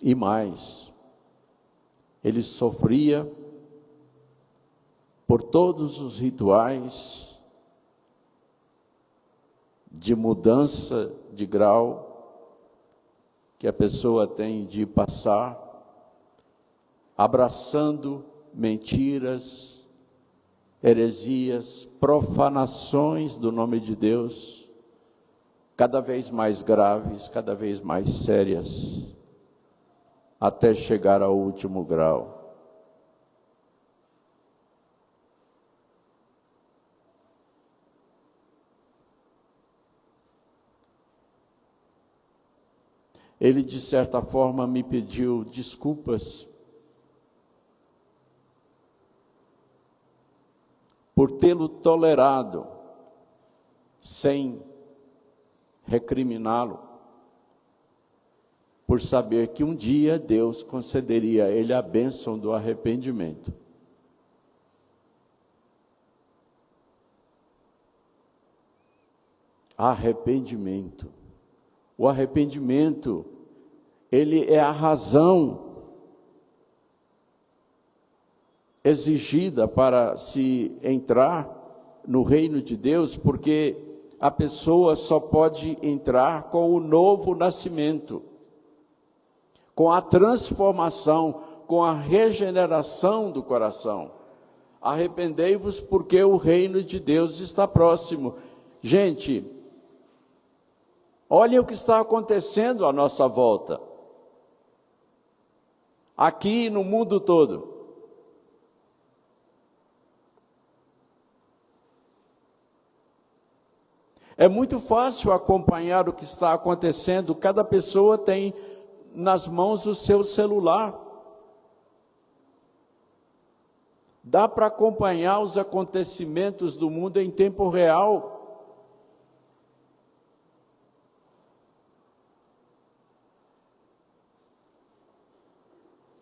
E mais, ele sofria por todos os rituais de mudança de grau que a pessoa tem de passar, abraçando mentiras, heresias, profanações do nome de Deus, cada vez mais graves, cada vez mais sérias, até chegar ao último grau. Ele, de certa forma, me pediu desculpas por tê-lo tolerado, sem recriminá-lo, por saber que um dia Deus concederia a ele a bênção do arrependimento. Arrependimento. O arrependimento, ele é a razão exigida para se entrar no reino de Deus, porque a pessoa só pode entrar com o novo nascimento, com a transformação, com a regeneração do coração. Arrependei-vos porque o reino de Deus está próximo. Gente, olha o que está acontecendo à nossa volta, aqui no mundo todo. É muito fácil acompanhar o que está acontecendo, cada pessoa tem nas mãos o seu celular. Dá para acompanhar os acontecimentos do mundo em tempo real.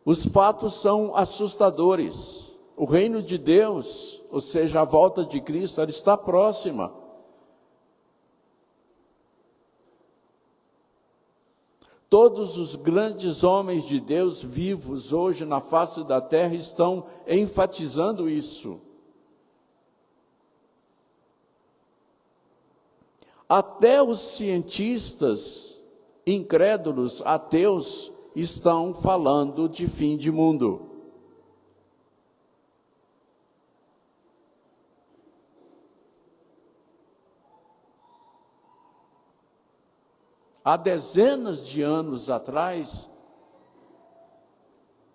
Os fatos são assustadores. O reino de Deus, ou seja, a volta de Cristo, ela está próxima. Todos os grandes homens de Deus vivos hoje na face da terra estão enfatizando isso. Até os cientistas incrédulos, ateus, estão falando de fim de mundo. Há dezenas de anos atrás,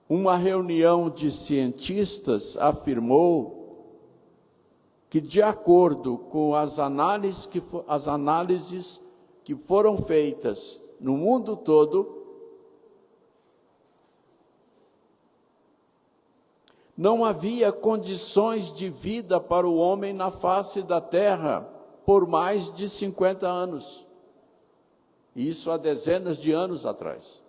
uma reunião de cientistas afirmou que, de acordo com as análises que foram feitas no mundo todo, não havia condições de vida para o homem na face da terra por mais de 50 anos. Isso há dezenas de anos atrás.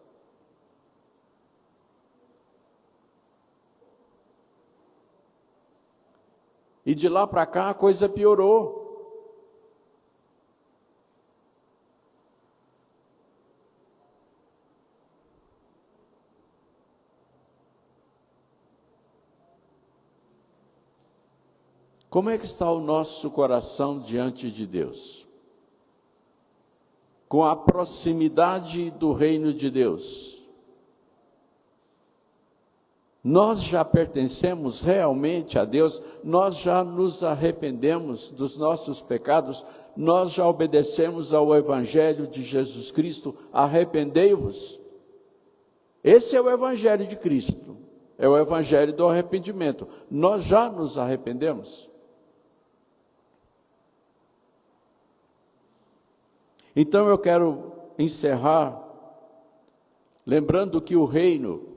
E de lá para cá a coisa piorou. Como é que está o nosso coração diante de Deus? Com a proximidade do reino de Deus, nós já pertencemos realmente a Deus? Nós já nos arrependemos dos nossos pecados? Nós já obedecemos ao Evangelho de Jesus Cristo? Arrependei-vos. Esse é o Evangelho de Cristo, é o Evangelho do arrependimento. Nós já nos arrependemos? Então eu quero encerrar lembrando que o reino,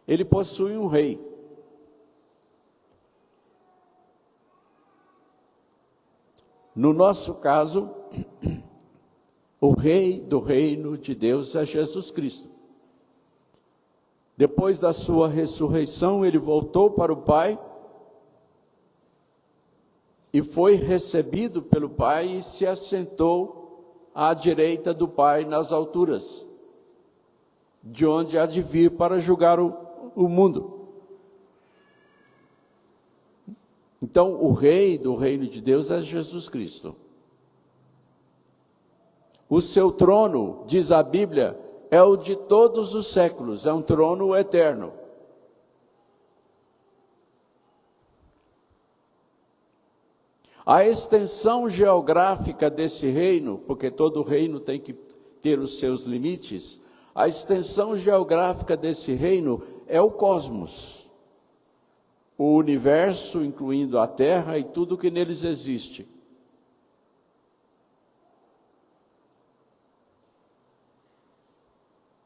ele possui um rei. No nosso caso, o rei do reino de Deus é Jesus Cristo. Depois da sua ressurreição, ele voltou para o Pai, e foi recebido pelo Pai e se assentou à direita do Pai nas alturas, de onde há de vir para julgar o mundo. Então, o rei do reino de Deus é Jesus Cristo. O seu trono, diz a Bíblia, é o de todos os séculos, é um trono eterno. A extensão geográfica desse reino, porque todo reino tem que ter os seus limites, a extensão geográfica desse reino é o cosmos, o universo, incluindo a Terra e tudo que neles existe.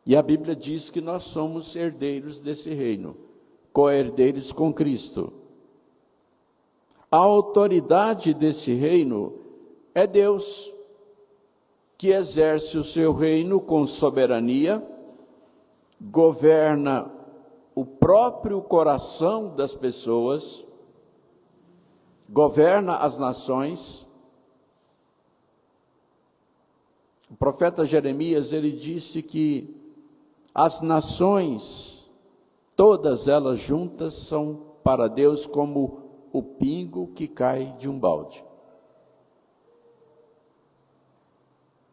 E a Bíblia diz que nós somos herdeiros desse reino, co-herdeiros com Cristo. A autoridade desse reino é Deus, que exerce o seu reino com soberania, governa o próprio coração das pessoas, governa as nações. O profeta Jeremias, ele disse que as nações, todas elas juntas, são para Deus como o pingo que cai de um balde.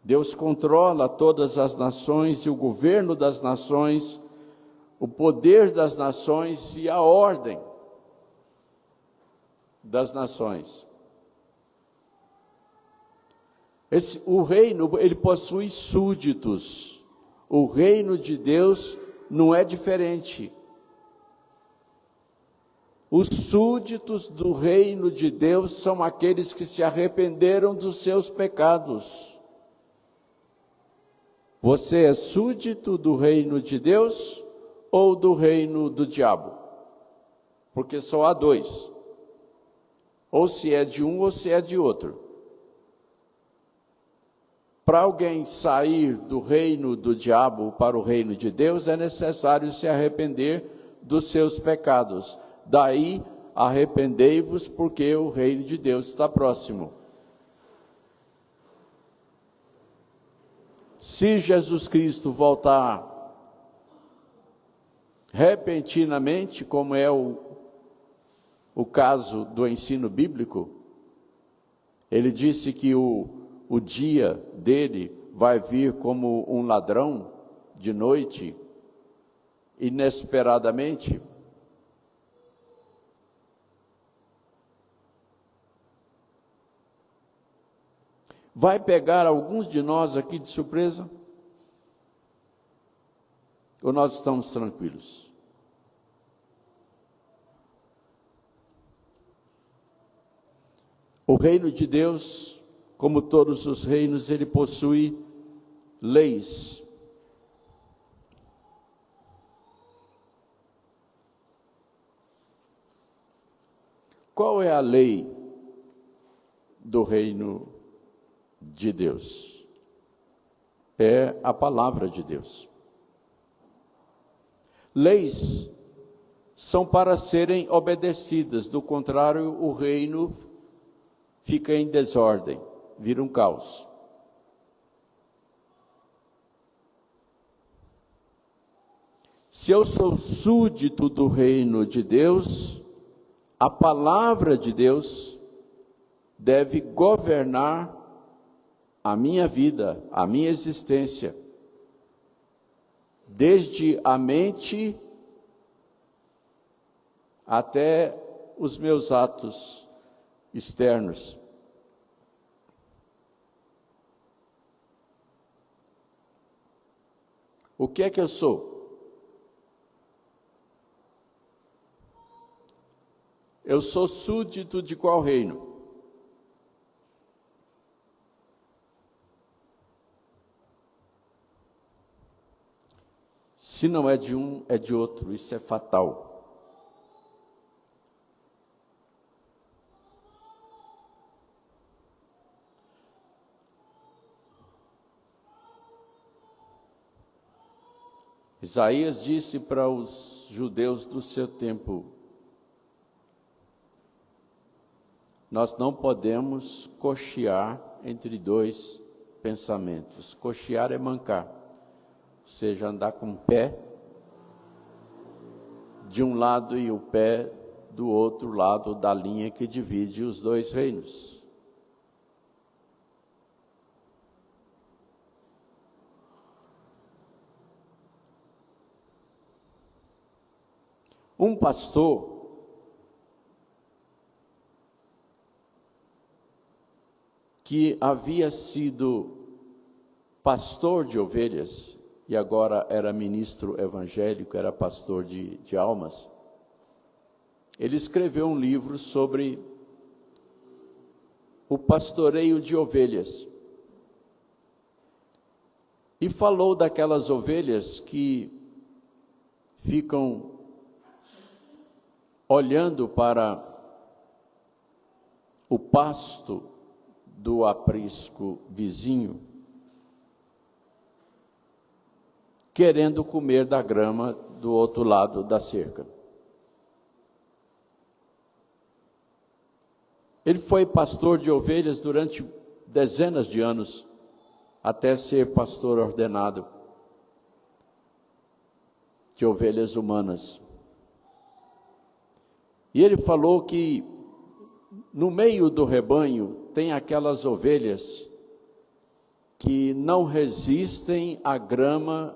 Deus controla todas as nações e o governo das nações, o poder das nações e a ordem das nações. O reino, ele possui súditos. O reino de Deus não é diferente. Os súditos do reino de Deus são aqueles que se arrependeram dos seus pecados. Você é súdito do reino de Deus ou do reino do diabo? Porque só há dois. Ou se é de um ou se é de outro. Para alguém sair do reino do diabo para o reino de Deus, é necessário se arrepender dos seus pecados. Daí, arrependei-vos, porque o reino de Deus está próximo. Se Jesus Cristo voltar repentinamente, como é o caso do ensino bíblico, ele disse que o dia dele vai vir como um ladrão de noite, inesperadamente. Vai pegar alguns de nós aqui de surpresa? Ou nós estamos tranquilos? O reino de Deus, como todos os reinos, ele possui leis. Qual é a lei do reino de Deus? É a palavra de Deus. Leis são para serem obedecidas, do contrário, o reino fica em desordem, vira um caos. Se eu sou súdito do reino de Deus, a palavra de Deus deve governar a minha vida, a minha existência, desde a mente até os meus atos externos. O que é que eu sou? Eu sou súdito de qual reino? Se não é de um, é de outro. Isso é fatal. Isaías disse para os judeus do seu tempo: nós não podemos cochear entre dois pensamentos. Cochear é mancar, ou seja, andar com o pé de um lado e o pé do outro lado da linha que divide os dois reinos. Um pastor que havia sido pastor de ovelhas e agora era ministro evangélico, era pastor de almas, ele escreveu um livro sobre o pastoreio de ovelhas e falou daquelas ovelhas que ficam olhando para o pasto do aprisco vizinho, querendo comer da grama do outro lado da cerca. Ele foi pastor de ovelhas durante dezenas de anos, até ser pastor ordenado de ovelhas humanas. E ele falou que no meio do rebanho tem aquelas ovelhas que não resistem à grama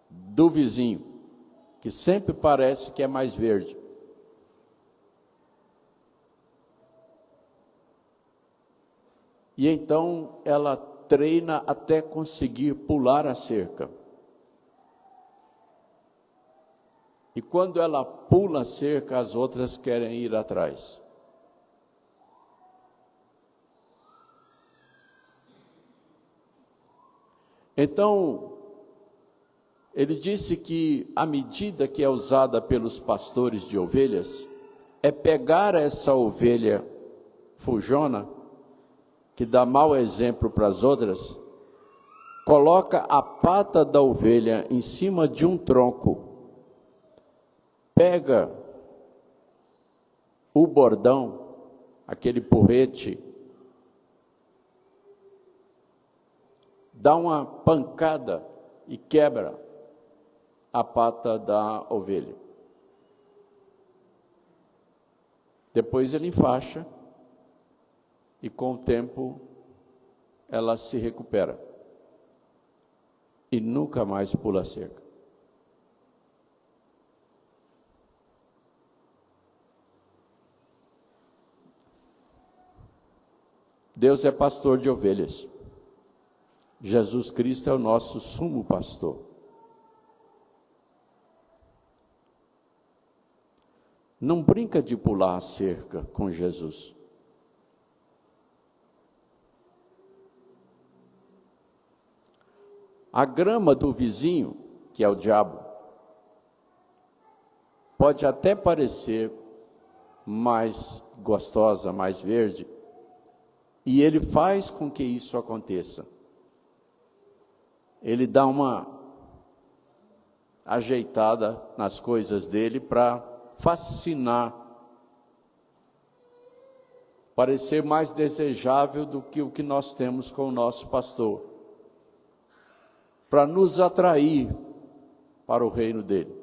do vizinho, que sempre parece que é mais verde. E então ela treina até conseguir pular a cerca. E quando ela pula a cerca, as outras querem ir atrás. Então, ele disse que a medida que é usada pelos pastores de ovelhas é pegar essa ovelha fujona, que dá mau exemplo para as outras, coloca a pata da ovelha em cima de um tronco, pega o bordão, aquele porrete, dá uma pancada e quebra a pata da ovelha. Depois ele enfaixa e com o tempo ela se recupera e nunca mais pula a cerca. Deus é pastor de ovelhas. Jesus Cristo é o nosso sumo pastor. Não brinca de pular a cerca com Jesus. A grama do vizinho, que é o diabo, pode até parecer mais gostosa, mais verde, e ele faz com que isso aconteça. Ele dá uma ajeitada nas coisas dele para fascinar, parecer mais desejável do que o que nós temos com o nosso pastor, para nos atrair para o reino dele.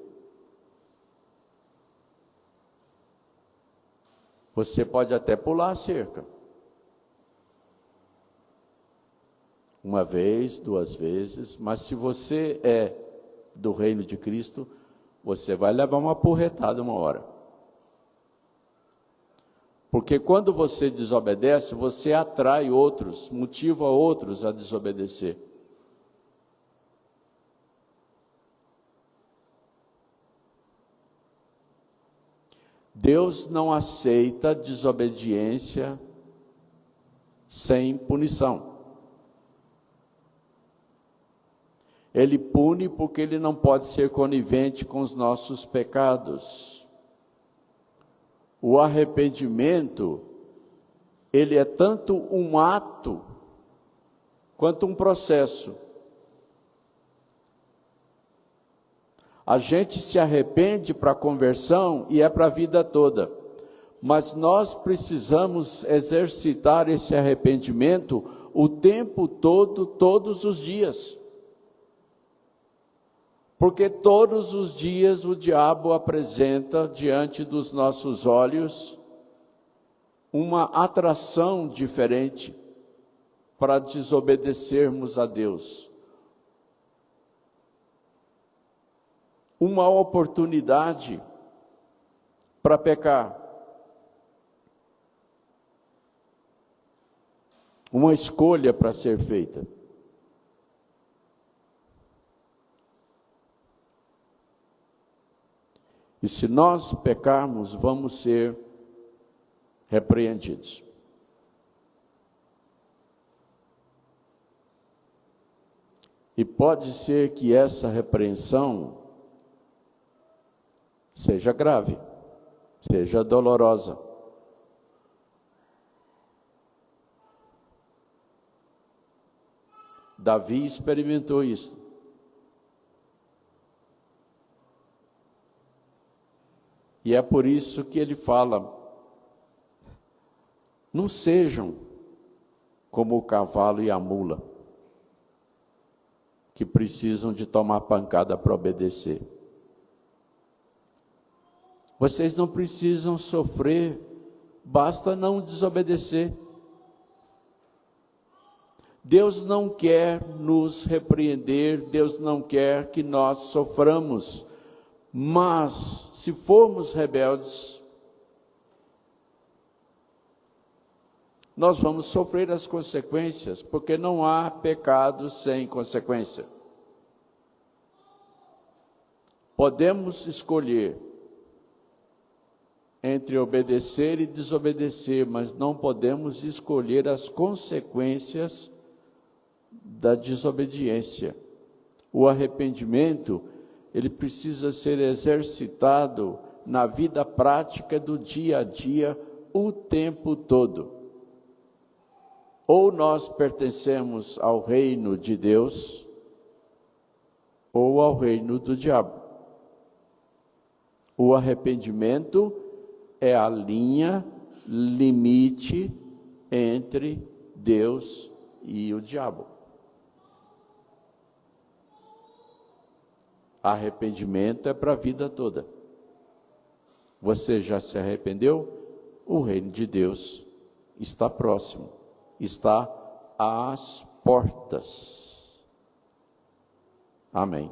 Você pode até pular a cerca. Uma vez, duas vezes, mas se você é do reino de Cristo, você vai levar uma porretada uma hora. Porque quando você desobedece, você atrai outros, motiva outros a desobedecer. Deus não aceita desobediência sem punição. Ele pune porque ele não pode ser conivente com os nossos pecados. O arrependimento, ele é tanto um ato quanto um processo. A gente se arrepende para a conversão e é para a vida toda. Mas nós precisamos exercitar esse arrependimento o tempo todo, todos os dias. Porque todos os dias o diabo apresenta diante dos nossos olhos uma atração diferente para desobedecermos a Deus. Uma oportunidade para pecar. Uma escolha para ser feita. E se nós pecarmos, vamos ser repreendidos. E pode ser que essa repreensão seja grave, seja dolorosa. Davi experimentou isso. E é por isso que ele fala: não sejam como o cavalo e a mula, que precisam de tomar pancada para obedecer. Vocês não precisam sofrer, basta não desobedecer. Deus não quer nos repreender, Deus não quer que nós soframos, mas se formos rebeldes, nós vamos sofrer as consequências, porque não há pecado sem consequência. Podemos escolher entre obedecer e desobedecer, mas não podemos escolher as consequências da desobediência. O arrependimento, ele precisa ser exercitado na vida prática do dia a dia, o tempo todo. Ou nós pertencemos ao reino de Deus, ou ao reino do diabo. O arrependimento é a linha limite entre Deus e o diabo. Arrependimento é para a vida toda. Você já se arrependeu? O reino de Deus está próximo, está às portas. Amém.